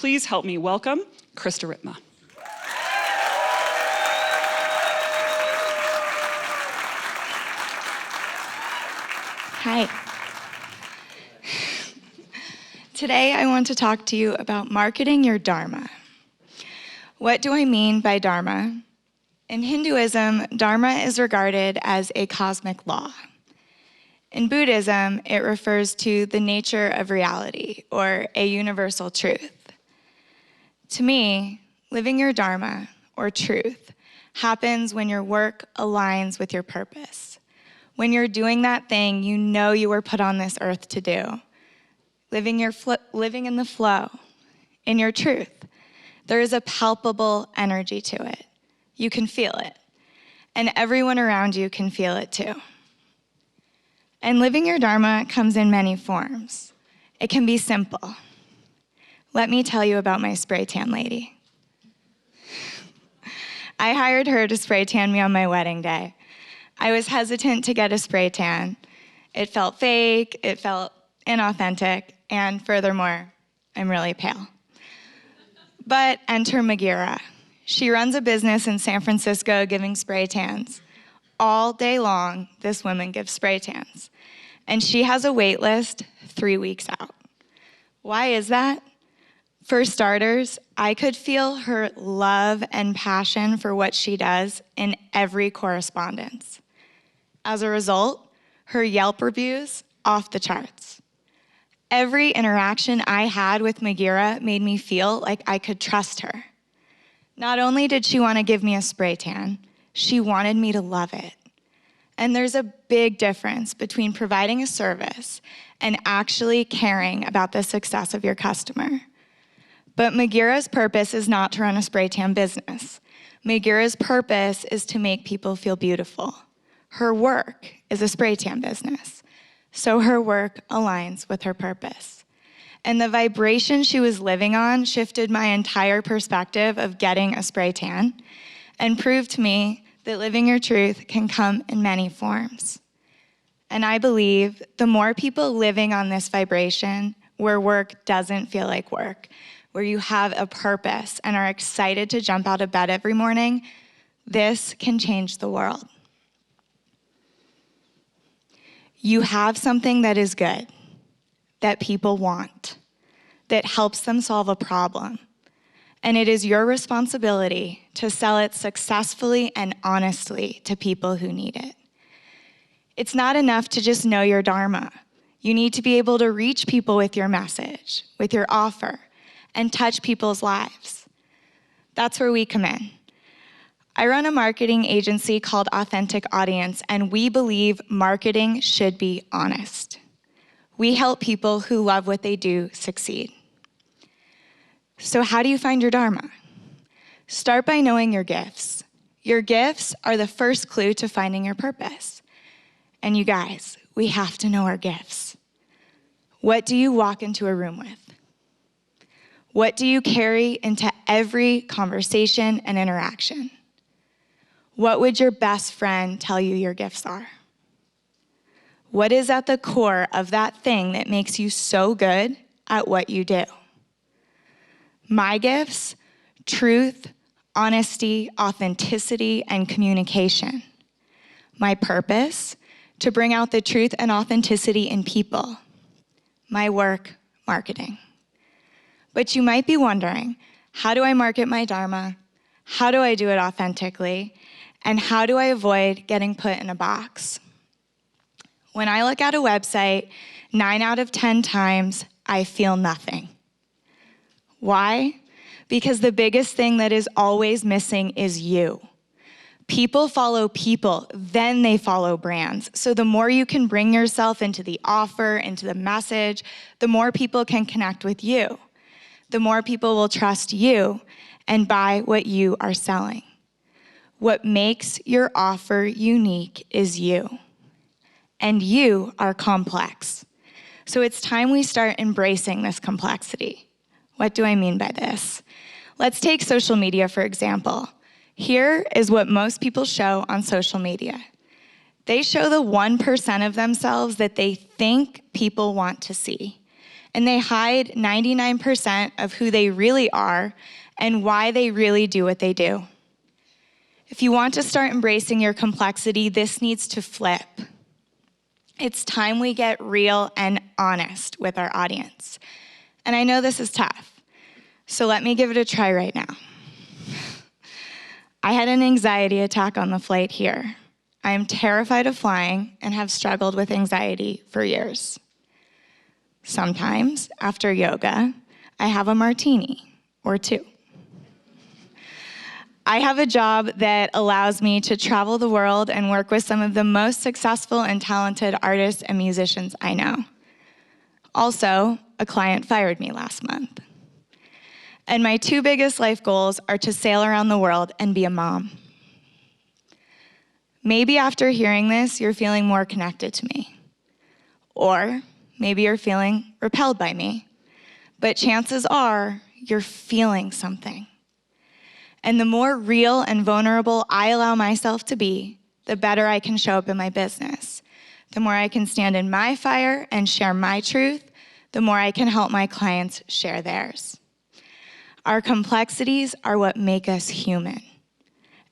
Please help me welcome Krista Ripma. Hi. Today I want to talk to you about marketing your Dharma. What do I mean by Dharma? In Hinduism, Dharma is regarded as a cosmic law. In Buddhism, it refers to the nature of reality, or a universal truth. To me, living your Dharma, or truth, happens when your work aligns with your purpose. When you're doing that thing you know you were put on this earth to do. Living in the flow, in your truth. There is a palpable energy to it. You can feel it. And everyone around you can feel it too. And living your Dharma comes in many forms. It can be simple. Let me tell you about my spray tan lady. I hired her to spray tan me on my wedding day. I was hesitant to get a spray tan. It felt fake, it felt inauthentic, and furthermore, I'm really pale. But enter Megira. She runs a business in San Francisco giving spray tans. All day long, this woman gives spray tans. And she has a wait list 3 weeks out. Why is that? For starters, I could feel her love and passion for what she does in every correspondence. As a result, her Yelp reviews, off the charts. Every interaction I had with Megira made me feel like I could trust her. Not only did she want to give me a spray tan, she wanted me to love it. And there's a big difference between providing a service and actually caring about the success of your customer. But Megira's purpose is not to run a spray tan business. Megira's purpose is to make people feel beautiful. Her work is a spray tan business, so her work aligns with her purpose. And the vibration she was living on shifted my entire perspective of getting a spray tan and proved to me that living your truth can come in many forms. And I believe the more people living on this vibration, where work doesn't feel like work, where you have a purpose and are excited to jump out of bed every morning, this can change the world. You have something that is good, that people want, that helps them solve a problem. And it is your responsibility to sell it successfully and honestly to people who need it. It's not enough to just know your Dharma. You need to be able to reach people with your message, with your offer, and touch people's lives. That's where we come in. I run a marketing agency called Authentic Audience, and we believe marketing should be honest. We help people who love what they do succeed. So how do you find your Dharma? Start by knowing your gifts. Your gifts are the first clue to finding your purpose. And you guys, we have to know our gifts. What do you walk into a room with? What do you carry into every conversation and interaction? What would your best friend tell you your gifts are? What is at the core of that thing that makes you so good at what you do? My gifts: truth, honesty, authenticity, and communication. My purpose: to bring out the truth and authenticity in people. My work: marketing. But you might be wondering, how do I market my Dharma? How do I do it authentically? And how do I avoid getting put in a box? When I look at a website, 9 out of 10 times, I feel nothing. Why? Because the biggest thing that is always missing is you. People follow people, then they follow brands. So the more you can bring yourself into the offer, into the message, the more people can connect with you. The more people will trust you and buy what you are selling. What makes your offer unique is you. And you are complex. So it's time we start embracing this complexity. What do I mean by this? Let's take social media, for example. Here is what most people show on social media. They show the 1% of themselves that they think people want to see. and they hide 99% of who they really are and why they really do what they do. If you want to start embracing your complexity, this needs to flip. It's time we get real and honest with our audience. And I know this is tough, so let me give it a try right now. I had an anxiety attack on the flight here. I am terrified of flying and have struggled with anxiety for years. Sometimes, after yoga, I have a martini or two. I have a job that allows me to travel the world and work with some of the most successful and talented artists and musicians I know. Also, a client fired me last month. And my two biggest life goals are to sail around the world and be a mom. Maybe after hearing this, you're feeling more connected to me. Or maybe you're feeling repelled by me. But chances are you're feeling something. And the more real and vulnerable I allow myself to be, the better I can show up in my business. The more I can stand in my fire and share my truth, the more I can help my clients share theirs. Our complexities are what make us human.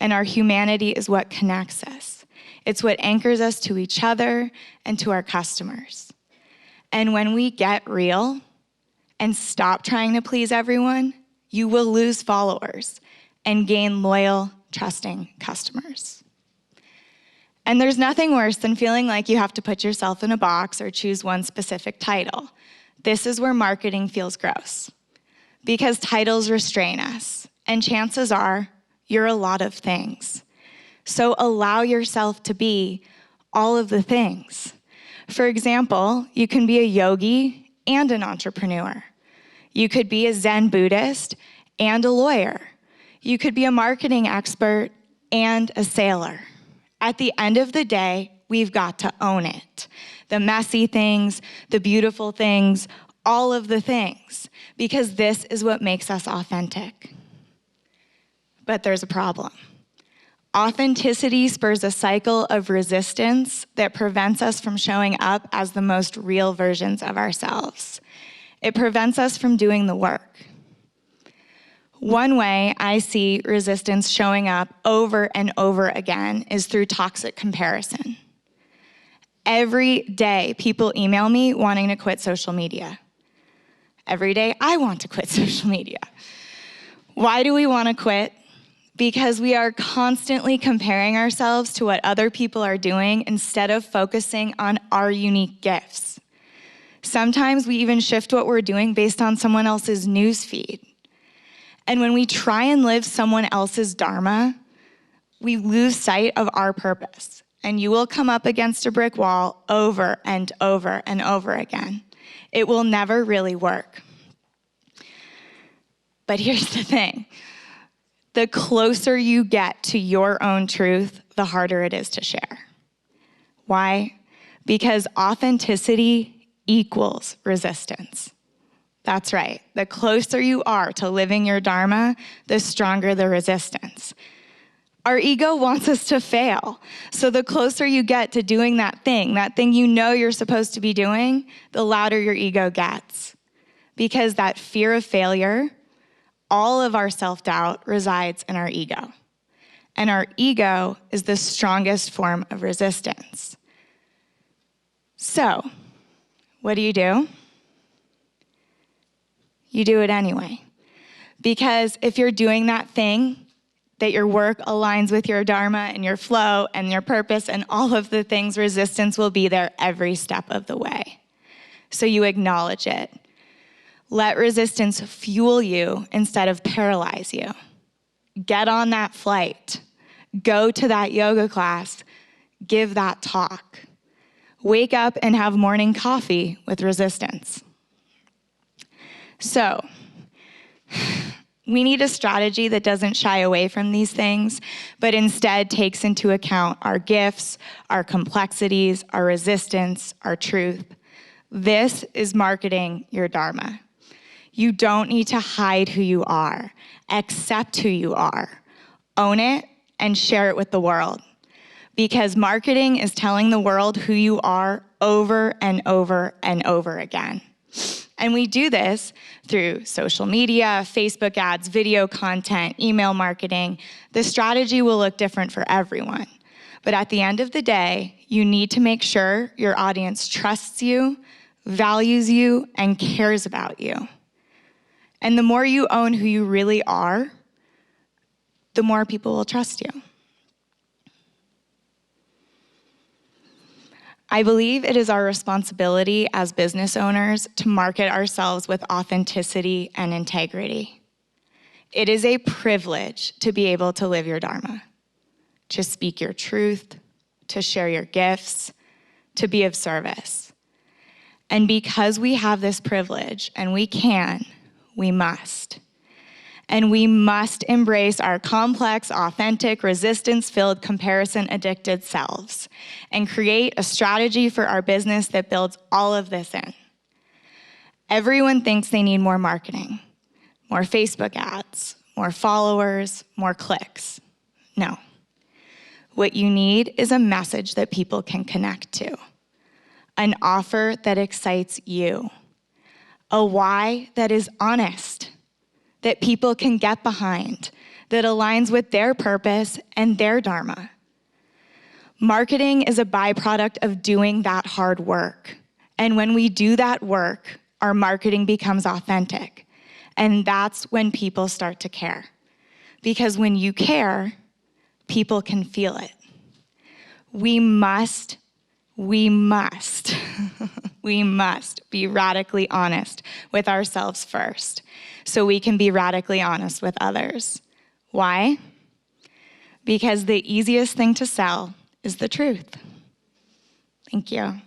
And our humanity is what connects us. It's what anchors us to each other and to our customers. And when we get real and stop trying to please everyone, you will lose followers and gain loyal, trusting customers. And there's nothing worse than feeling like you have to put yourself in a box or choose one specific title. This is where marketing feels gross, because titles restrain us, and chances are you're a lot of things. So allow yourself to be all of the things. For example, you can be a yogi and an entrepreneur. You could be a Zen Buddhist and a lawyer. You could be a marketing expert and a sailor. At the end of the day, we've got to own it. The messy things, the beautiful things, all of the things, because this is what makes us authentic. But there's a problem. Authenticity spurs a cycle of resistance that prevents us from showing up as the most real versions of ourselves. It prevents us from doing the work. One way I see resistance showing up over and over again is through toxic comparison. Every day, people email me wanting to quit social media. Every day, I want to quit social media. Why do we want to quit? Because we are constantly comparing ourselves to what other people are doing instead of focusing on our unique gifts. Sometimes we even shift what we're doing based on someone else's news feed. And when we try and live someone else's Dharma, we lose sight of our purpose. And you will come up against a brick wall over and over and over again. It will never really work. But here's the thing. The closer you get to your own truth, the harder it is to share. Why? Because authenticity equals resistance. That's right. The closer you are to living your Dharma, the stronger the resistance. Our ego wants us to fail. So the closer you get to doing that thing you know you're supposed to be doing, the louder your ego gets. Because that fear of failure, all of our self-doubt resides in our ego. And our ego is the strongest form of resistance. So, what do? You do it anyway. Because if you're doing that thing, that your work aligns with your Dharma and your flow and your purpose and all of the things, resistance will be there every step of the way. So you acknowledge it. Let resistance fuel you instead of paralyze you. Get on that flight. Go to that yoga class. Give that talk. Wake up and have morning coffee with resistance. So, we need a strategy that doesn't shy away from these things, but instead takes into account our gifts, our complexities, our resistance, our truth. This is marketing your Dharma. You don't need to hide who you are. Accept who you are. Own it and share it with the world. Because marketing is telling the world who you are over and over and over again. And we do this through social media, Facebook ads, video content, email marketing. The strategy will look different for everyone. But at the end of the day, you need to make sure your audience trusts you, values you, and cares about you. And the more you own who you really are, the more people will trust you. I believe it is our responsibility as business owners to market ourselves with authenticity and integrity. It is a privilege to be able to live your Dharma, to speak your truth, to share your gifts, to be of service. And because we have this privilege, and we can, we must. And we must embrace our complex, authentic, resistance-filled, comparison-addicted selves and create a strategy for our business that builds all of this in. Everyone thinks they need more marketing, more Facebook ads, more followers, more clicks. No. What you need is a message that people can connect to, an offer that excites you, a why that is honest, that people can get behind, that aligns with their purpose and their Dharma. Marketing is a byproduct of doing that hard work. And when we do that work, our marketing becomes authentic. And that's when people start to care. Because when you care, people can feel it. We must we must be radically honest with ourselves first, so we can be radically honest with others. Why? Because the easiest thing to sell is the truth. Thank you.